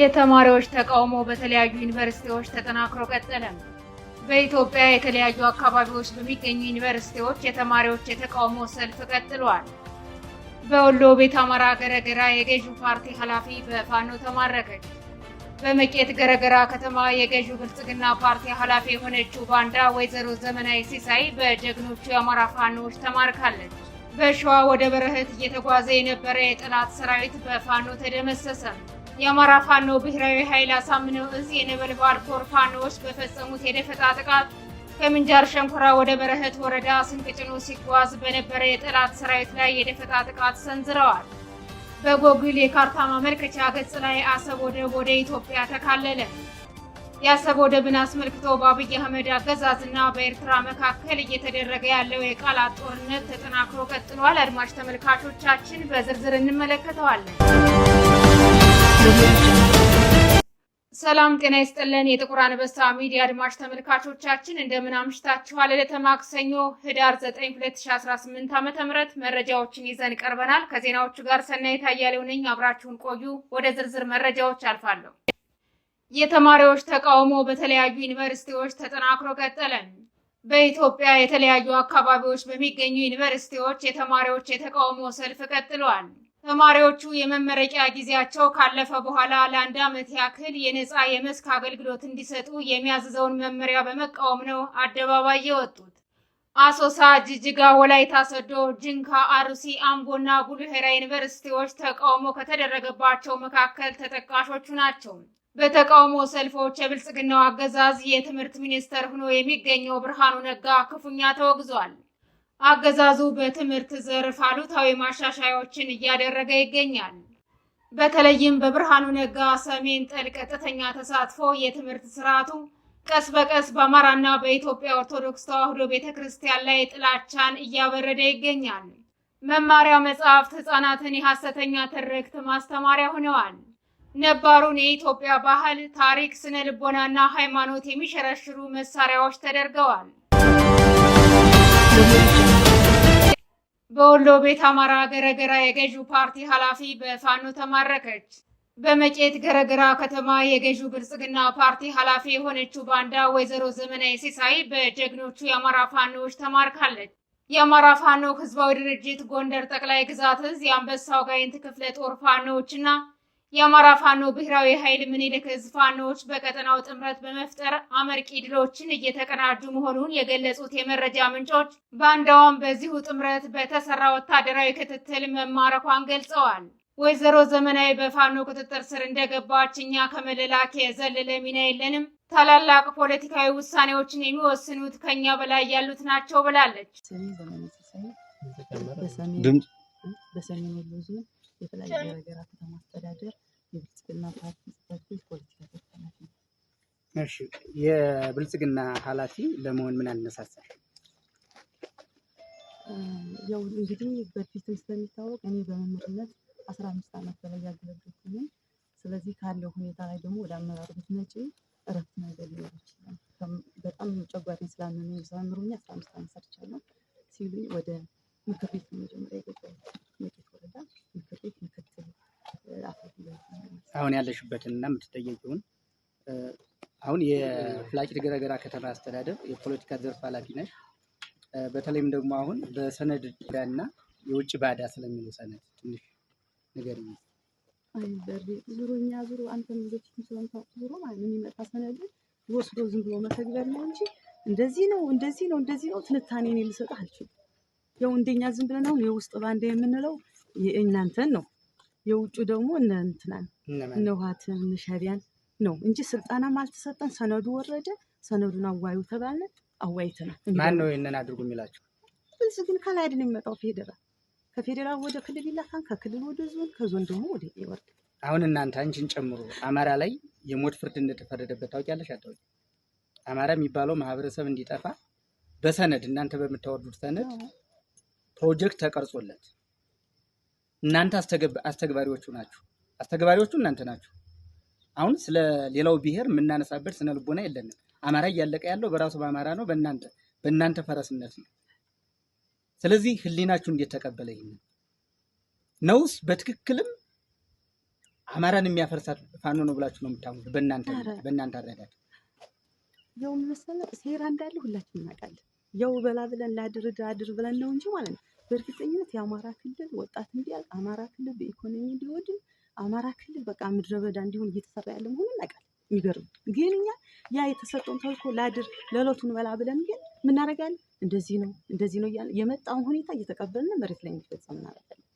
የተማሪዎች ተቃውሞ በተለያዩ ዩኒቨርሲቲዎች ተጠናክሮ ቀጠለ። በኢትዮጵያ የተለያዩ አካባቢዎች በሚገኙ ዩኒቨርሲቲዎች የተማሪዎች የተቃውሞ ሰልፍ ቀጥሏል። በወሎ ቤት አማራ ገረገራ የገዢው ፓርቲ ኃላፊ በፋኖ ተማረከች። በመቄት ገረገራ ከተማ የገዢው ብልጽግና ፓርቲ ኃላፊ የሆነችው ባንዳ ወይዘሮ ዘመናዊ ሲሳይ በጀግኖቹ የአማራ ፋኖዎች ተማርካለች። በሸዋ ወደ በረህት እየተጓዘ የነበረ የጠላት ሰራዊት በፋኖ ተደመሰሰ። የአማራ ፋኖ ብሔራዊ ኃይል አሳምነው እዝ የነበልባል ኮር ፋኖዎች በፈጸሙት የደፈጣ ጥቃት ከምንጃር ሸንኮራ ወደ በረህት ወረዳ ስንቅ ጭኖ ሲጓዝ በነበረ የጠላት ሰራዊት ላይ የደፈጣ ጥቃት ሰንዝረዋል። በጎግል የካርታ ማመልከቻ ገጽ ላይ አሰብ ወደብ ወደ ኢትዮጵያ ተካለለ። የአሰብ ወደብን አስመልክቶ በአብይ አህመድ አገዛዝና በኤርትራ መካከል እየተደረገ ያለው የቃላት ጦርነት ተጠናክሮ ቀጥሏል። አድማጭ ተመልካቾቻችን በዝርዝር እንመለከተዋለን። ሰላም ጤና ይስጥልን። የጥቁር አንበሳ ሚዲያ አድማጭ ተመልካቾቻችን እንደምን አምሽታችኋል? ዕለተ ማክሰኞ ህዳር 9 2018 ዓ.ም መረጃዎችን ይዘን ቀርበናል። ከዜናዎቹ ጋር ሰናይት አያሌው ነኝ። አብራችሁን ቆዩ። ወደ ዝርዝር መረጃዎች አልፋለሁ። የተማሪዎች ተቃውሞ በተለያዩ ዩኒቨርሲቲዎች ተጠናክሮ ቀጠለ። በኢትዮጵያ የተለያዩ አካባቢዎች በሚገኙ ዩኒቨርሲቲዎች የተማሪዎች የተቃውሞ ሰልፍ ቀጥሏል። ተማሪዎቹ የመመረቂያ ጊዜያቸው ካለፈ በኋላ ለአንድ ዓመት ያክል የነፃ የመስክ አገልግሎት እንዲሰጡ የሚያዝዘውን መመሪያ በመቃወም ነው አደባባይ የወጡት። አሶሳ፣ ጅጅጋ፣ ወላይታ ሶዶ፣ ጅንካ፣ አሩሲ፣ አምቦና ቡልሄራ ዩኒቨርሲቲዎች ተቃውሞ ከተደረገባቸው መካከል ተጠቃሾቹ ናቸው። በተቃውሞ ሰልፎች የብልጽግናው አገዛዝ የትምህርት ሚኒስተር ሆኖ የሚገኘው ብርሃኑ ነጋ ክፉኛ ተወግዟል። አገዛዙ በትምህርት ዘርፍ አሉታዊ ማሻሻያዎችን እያደረገ ይገኛል። በተለይም በብርሃኑ ነጋ ሰሜን ጠል ቀጥተኛ ተሳትፎ የትምህርት ስርዓቱ ቀስ በቀስ በአማራና በኢትዮጵያ ኦርቶዶክስ ተዋሕዶ ቤተክርስቲያን ላይ ጥላቻን እያበረደ ይገኛል። መማሪያ መጽሐፍት ህፃናትን የሐሰተኛ ትርክት ማስተማሪያ ሆነዋል። ነባሩን የኢትዮጵያ ባህል፣ ታሪክ፣ ስነ ልቦናና ሃይማኖት የሚሸረሽሩ መሳሪያዎች ተደርገዋል። በወሎ ቤት አማራ ገረገራ የገዢው ፓርቲ ኃላፊ በፋኖ ተማረከች። በመቄት ገረገራ ከተማ የገዢው ብልጽግና ፓርቲ ኃላፊ የሆነችው ባንዳ ወይዘሮ ዘመናዊ ሲሳይ በጀግኖቹ የአማራ ፋኖዎች ተማርካለች። የአማራ ፋኖ ህዝባዊ ድርጅት ጎንደር ጠቅላይ ግዛት እዝ የአንበሳው ጋይንት ክፍለ ጦር ፋኖዎችና የአማራ ፋኖ ብሔራዊ ኃይል ምኒልክ እዝ ፋኖዎች በቀጠናው ጥምረት በመፍጠር አመርቂ ድሎችን እየተቀናጁ መሆኑን የገለጹት የመረጃ ምንጮች ባንዳዋም በዚሁ ጥምረት በተሰራ ወታደራዊ ክትትል መማረኳን ገልጸዋል። ወይዘሮ ዘመናዊ በፋኖ ቁጥጥር ስር እንደገባች እኛ ከመለላክ የዘለለ ሚና የለንም፣ ታላላቅ ፖለቲካዊ ውሳኔዎችን የሚወስኑት ከኛ በላይ ያሉት ናቸው ብላለች። በሰሜን ወሎ ዞን የተለያዩ የገረገራ ከተማ አስተዳደር የብልጽግና ፓርቲ ጽሕፈት ቤት ፖለቲካ ኃላፊ ነው። እሺ፣ የብልጽግና ኃላፊ ለመሆን ምን አነሳሳሽ? ያው እንግዲህ በፊትም ስለሚታወቅ እኔ በመምህርነት 15 ዓመት በላይ ያገለገልኩ ነኝ። ስለዚህ ካለው ሁኔታ ላይ ደግሞ ወደ አመራር ብትመጪ እረፍት ነገር ሊኖር ይችላል። በጣም ጨጓራዬን ስላመመኝ ዘምሩኝ 15 ዓመት ሰርቻለሁ ሲሉኝ ወደ ምክር ቤት መጀመሪያ የገባሁት መቄት ወረዳ ምክር ቤት ምክትል አፈጉባኤ። አሁን ያለሽበትን እና የምትጠየቂውን አሁን የፍላቂት ገረገራ ከተማ አስተዳደር የፖለቲካ ዘርፍ ኃላፊ ነሽ። በተለይም ደግሞ አሁን በሰነድ እና የውጭ ባዳ ስለሚለው ሰነድ ትንሽ ንገሪኝ። አይ በርዴ ዙሮኛ ዙሮ አንተም በፊትም ስለምታውቅ ዙሮ ማለት የሚመጣ ሰነድ ወስዶ ዝም ብሎ መተግበር ነው እንጂ እንደዚህ ነው ትንታኔ እኔ ልሰጥህ አልችልም። ያው እንደኛ ዝም ብለን አሁን የውስጥ ባንዳ የምንለው የእናንተን ነው፣ የውጩ ደግሞ እንትናን ህወሓትን ሻዕቢያን ነው እንጂ ስልጣናም አልተሰጠን። ሰነዱ ወረደ፣ ሰነዱን አዋዩ ተባለ፣ አዋይተናል። ማን ነው ይሄንን አድርጉ የሚላችሁ? ብልጽግና ከላይ አይደል የሚመጣው ፌዴራል፣ ከፌዴራል ወደ ክልል ይላካል፣ ከክልል ወደ ዞን፣ ከዞን ደግሞ ወደ ይወርድ። አሁን እናንተ አንቺን ጨምሮ አማራ ላይ የሞት ፍርድ እንደተፈረደበት ታውቂያለሽ አታውቂ? አማራ የሚባለው ማህበረሰብ እንዲጠፋ በሰነድ እናንተ በምታወርዱት ሰነድ ፕሮጀክት ተቀርጾለት እናንተ አስተግባሪዎቹ ናችሁ። አስተግባሪዎቹ እናንተ ናችሁ። አሁን ስለ ሌላው ብሔር የምናነሳበት ስነ ልቦና የለንም። አማራ እያለቀ ያለው በራሱ በአማራ ነው፣ በእናንተ ፈረስነት ነው። ስለዚህ ህሊናችሁ እንዴት ተቀበለ? ይሄን ነውስ በትክክልም አማራን የሚያፈርሳት ፋኖ ነው ብላችሁ ነው የምታምኑት? በእናንተ አረዳድ ያው መሰለህ ሴራ እንዳለ ሁላችንም እናውቃለን። ያው በላ ብለን ላድር ብለን ነው እንጂ ማለት ነው። በእርግጠኝነት የአማራ ክልል ወጣት እንዲያልቅ፣ አማራ ክልል በኢኮኖሚ እንዲወድም፣ አማራ ክልል በቃ ምድረ በዳ እንዲሆን እየተሰራ ያለ መሆኑን እናውቃለን። የሚገርም ግን እኛ ያ የተሰጠውን ተልኮ ላድር ለሎቱን በላ ብለን ግን ምን እናደርጋለን? እንደዚህ ነው እያለ የመጣውን ሁኔታ እየተቀበልን መሬት ላይ እንዲፈጸም እናደርጋለን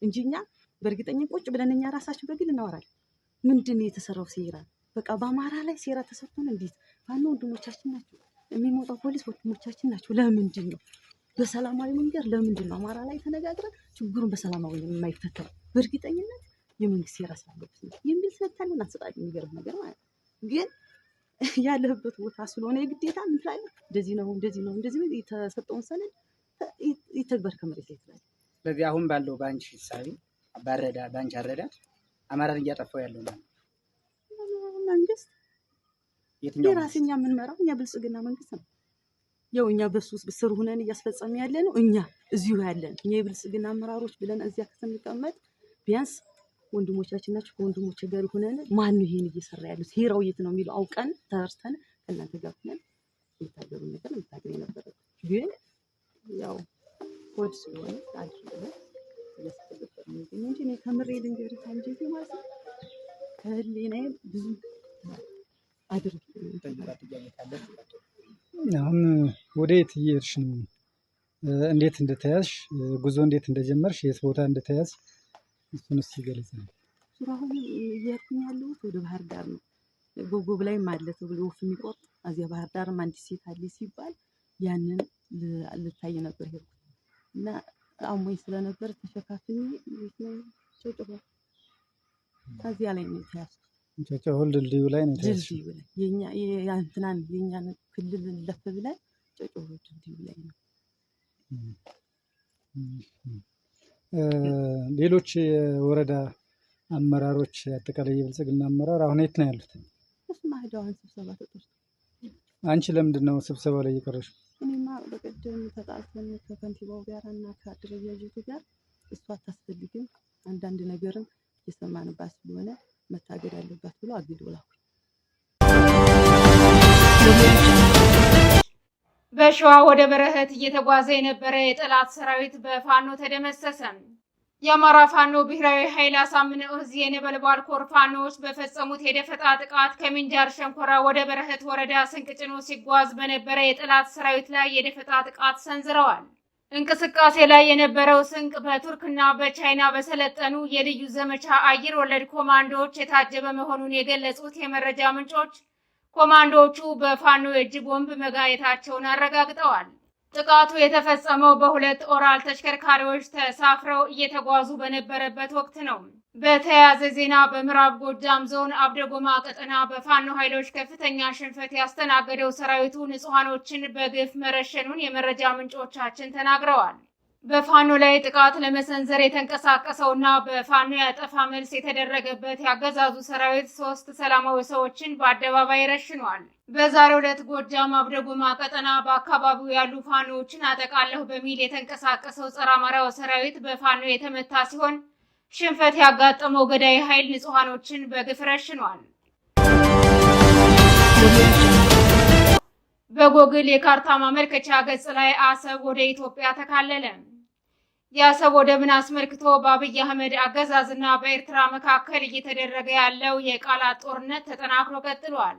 እንጂ እኛ በእርግጠኛ ቁጭ ብለን እኛ ራሳችን በግል እናወራለን። ምንድን ነው የተሰራው ሴራ? በቃ በአማራ ላይ ሴራ ተሰርቶን እንዴት ፋኖ ወንድሞቻችን ናቸው፣ የሚሞጣው ፖሊስ ወንድሞቻችን ናቸው። ለምንድን ነው በሰላማዊ መንገድ ለምንድን ነው አማራ ላይ ተነጋግረን ችግሩን በሰላማዊ የማይፈታው? በእርግጠኝነት የመንግስት ሴራ ስላለበት ነው የሚል ስለታለን አንሰጣለን። የሚገርም ነገር ማለት ነው። ግን ያለበት ቦታ ስለሆነ የግዴታ ምን ትላለህ? እንደዚህ ነው የተሰጠውን ሰነድ ይተግበር ከመሬት ላይ ትላለህ። ስለዚህ አሁን ባለው በአንቺ ሂሳቢ በአንቺ አረዳድ አማራን እያጠፋው ያለው ማለት መንግስት የራስኛ የምንመራው እኛ ብልጽግና መንግስት ነው። ያው እኛ በሱ ስር ሆነን እያስፈጸምን ያለ ነው። እኛ እዚሁ ያለን እኛ የብልጽግና አመራሮች ብለን እዚያ ከተቀመጥ ቢያንስ ወንድሞቻችን ናቸው። ከወንድሞች ጋር ሆነን ማን ነው ይሄን እየሰራ ያለው ሴራው የት ነው የሚለው አውቀን ተርስተን ከእናንተ ጋር ሆነን የታገሩ ነገር የምታገኝ ነበር። ግን ያው ወድ ስለሆነ አድርገን እያስፈለገ ነው እንጂ እኔ ከምሬ ልንገርህ አንጀቴ ማለት ነው ከህሊናዬ ብዙ አድርግ። አሁን ወደ የት እየሄድሽ ነው? እንዴት እንደተያዝሽ ጉዞ እንዴት እንደጀመርሽ የት ቦታ እንደተያዝ እሱን እስኪ ገለጽ ነው። አሁን እየሄድኩኝ ያለሁት ወደ ባህር ዳር ነው። ጎጎብ ላይም አለ ተብሎ ወፍ የሚቆርጥ እዚያ ባህር ዳርም አንዲት ሴት አለ ሲባል ያንን ልታይ ነበር ሄድኩት እና አሞኝ ስለነበር ተሸካፍኝ ጮጮ ከዚያ ላይ ነው የተያዝኩት። ጮጮ ድልድዩ ላይ ነው የተያዝኩት። ድልድዩ ላይ የኛን ክልል ለፍ ብለን ጮጮ ድልድዩ ላይ ነው። ሌሎች የወረዳ አመራሮች አጠቃላይ የብልጽግና አመራር አሁን የት ነው ያሉት? እሱማ ሄደዋል ስብሰባ ተጠርቶ። አንቺ ለምንድን ነው ስብሰባ ላይ የቀረሽው? እኔማ በቀደም ተጣልተን ከከንቲባው ጋር እና ከአደረጃጀቱ ጋር እሷ አታስፈልግም አንዳንድ ነገርም የሰማንባት ስለሆነ መታገድ አለባት ብሎ አግዶ ላኩ። በሸዋ ወደ በረኸት እየተጓዘ የነበረ የጠላት ሰራዊት በፋኖ ተደመሰሰ። የአማራ ፋኖ ብሔራዊ ኃይል አሳምነው ዕዝ የነበልባል ኮር ፋኖዎች በፈጸሙት የደፈጣ ጥቃት ከምንጃር ሸንኮራ ወደ በረኸት ወረዳ ስንቅ ጭኖ ሲጓዝ በነበረ የጠላት ሰራዊት ላይ የደፈጣ ጥቃት ሰንዝረዋል። እንቅስቃሴ ላይ የነበረው ስንቅ በቱርክና በቻይና በሰለጠኑ የልዩ ዘመቻ አየር ወለድ ኮማንዶዎች የታጀበ መሆኑን የገለጹት የመረጃ ምንጮች ኮማንዶዎቹ በፋኖ የእጅ ቦምብ መጋየታቸውን አረጋግጠዋል። ጥቃቱ የተፈጸመው በሁለት ኦራል ተሽከርካሪዎች ተሳፍረው እየተጓዙ በነበረበት ወቅት ነው። በተያያዘ ዜና በምዕራብ ጎጃም ዞን አብደጎማ ቀጠና በፋኖ ኃይሎች ከፍተኛ ሽንፈት ያስተናገደው ሰራዊቱ ንጹሃኖችን በግፍ መረሸኑን የመረጃ ምንጮቻችን ተናግረዋል። በፋኖ ላይ ጥቃት ለመሰንዘር የተንቀሳቀሰውና በፋኖ ያጠፋ መልስ የተደረገበት ያገዛዙ ሰራዊት 3 ሰላማዊ ሰዎችን በአደባባይ ረሽኗል። በዛሬው ዕለት ጎጃም አብደጎማ ቀጠና በአካባቢው ያሉ ፋኖዎችን አጠቃለሁ በሚል የተንቀሳቀሰው ጸረ አማራው ሰራዊት በፋኖ የተመታ ሲሆን ሽንፈት ያጋጠመው ገዳይ ኃይል ንጹሃኖችን በግፍ ረሽኗል። በጎግል የካርታ ማመልከቻ ገጽ ላይ አሰብ ወደ ኢትዮጵያ ተካለለ። የአሰብ ወደብን አስመልክቶ በአብይ አህመድ አገዛዝና በኤርትራ መካከል እየተደረገ ያለው የቃላት ጦርነት ተጠናክሮ ቀጥሏል።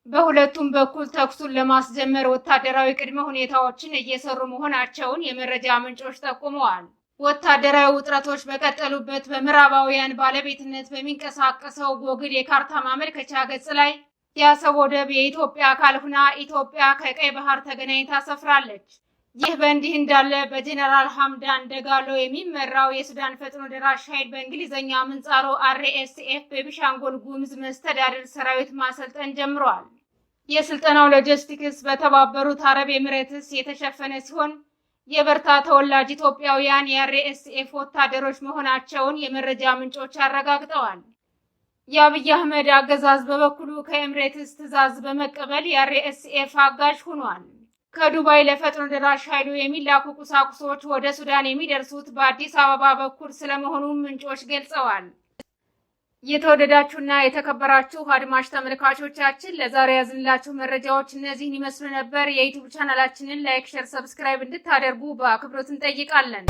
በሁለቱም በኩል ተኩሱን ለማስጀመር ወታደራዊ ቅድመ ሁኔታዎችን እየሰሩ መሆናቸውን የመረጃ ምንጮች ጠቁመዋል። ወታደራዊ ውጥረቶች በቀጠሉበት በምዕራባውያን ባለቤትነት በሚንቀሳቀሰው ጎግል የካርታ ማመልከቻ ገጽ ላይ የአሰብ ወደብ የኢትዮጵያ አካል ሆና ኢትዮጵያ ከቀይ ባህር ተገናኝታ ሰፍራለች። ይህ በእንዲህ እንዳለ በጀነራል ሐምዳን ደጋሎ የሚመራው የሱዳን ፈጥኖ ደራሽ ኃይል በእንግሊዝኛ ምህጻሩ RSF በቤኒሻንጉል ጉሙዝ መስተዳድር ሰራዊት ማሰልጠን ጀምሯል። የስልጠናው ሎጂስቲክስ በተባበሩት አረብ ኤሚሬትስ የተሸፈነ ሲሆን የበርታ ተወላጅ ኢትዮጵያውያን የRSF ወታደሮች መሆናቸውን የመረጃ ምንጮች አረጋግጠዋል። የአብይ አህመድ አገዛዝ በበኩሉ ከኤሚሬትስ ትዕዛዝ በመቀበል የRSF አጋዥ ሆኗል። ከዱባይ ለፈጥኖ ደራሽ ኃይሉ የሚላኩ ቁሳቁሶች ወደ ሱዳን የሚደርሱት በአዲስ አበባ በኩል ስለመሆኑ ምንጮች ገልጸዋል። የተወደዳችሁና የተከበራችሁ አድማጭ ተመልካቾቻችን ለዛሬ ያዝንላችሁ መረጃዎች እነዚህን ይመስሉ ነበር። የዩቲዩብ ቻናላችንን ላይክ፣ ሼር፣ ሰብስክራይብ እንድታደርጉ በአክብሮት እንጠይቃለን።